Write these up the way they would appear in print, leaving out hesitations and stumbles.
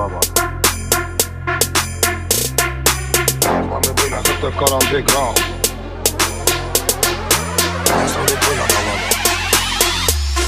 голова. Это карандеграунд.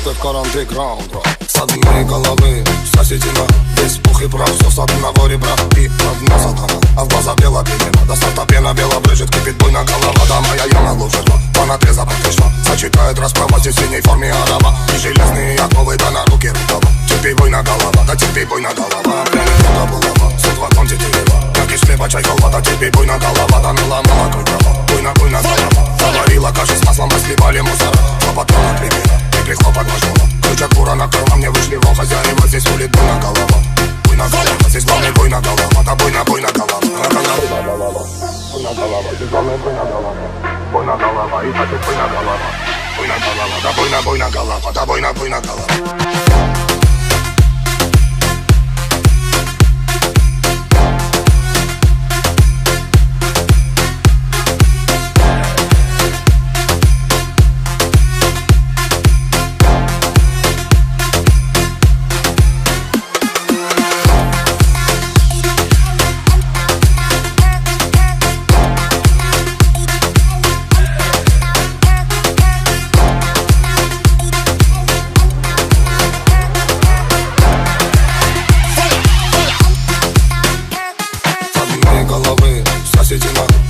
Это карандеграунд. С одной головы вся седина, весь пух и прах, все с одного ребра и одна сатана. А в глаза бело пелена, до старта пена бело брызжет, кипит буйно голова. Да моя яма лучше два, плана треза пришла. Сочетает расправа в синей форме арава. И железные оковы, да на руки рукава. Терпи буйно голова, да терпи буйно голова. Пряник это булава, суд в окон тетерева. Как из хлеба чай колбата, терпи буйно голова. Да наломала крутого, буйно голова. Заварила каши с маслом, разливали мусора. Хлопотом от примера, и прихлопок нажала. Ключ от бура накрыла, мне вышли во хозяева. Здесь улит буйно голова, буйно голова. Здесь главный буйно голова, да буйно голова. Буйно голова, здесь главный буйно голова. Буйно голова, и значит буйно голова. Буйно голова, да буйно голова, да буйно голова.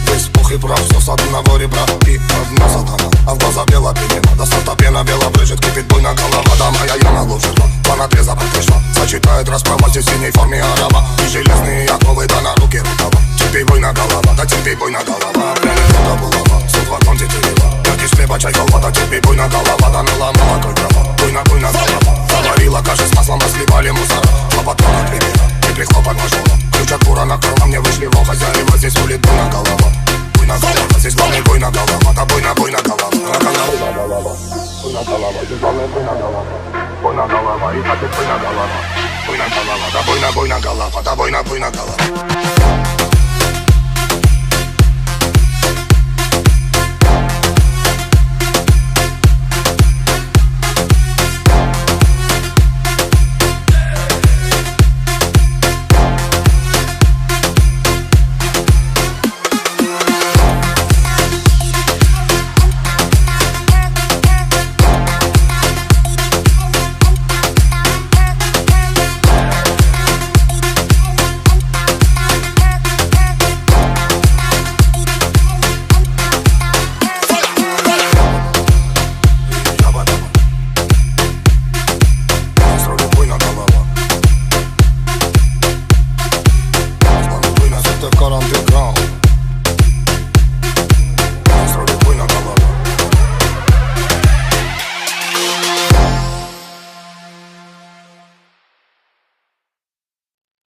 Весь пух и прах, все с одного ребра и одна сатана. А в глаза бело пелена, до старта пена бело брызжет, кипит буйно голова. Да моя яма лучше два, плана треза пришла. Сочетает расправа в синей форме арава. И железные оковы, да на руки рукава. Терпи буйно голова, да терпи буйно голова. Пряник это булава, суд в окон тетерева. Как из хлеба чай колбата, терпи буйно голова. Да наломала крутого, буйно голова. Заварила каши с маслом, разливали мусора. Хлопотом от примера, и прихлопок нажала. Ключ от бура накрыла, мне вышли во хозяева. Здесь улит буйно голова, буйно голова. Здесь главный буйно голова, да буйно голова. Буйно голова, здесь главный буйно голова. Буйно голова, и значит буйно голова. Буйно голова, да буйно голова, да буйно голова. Это карандеграунд.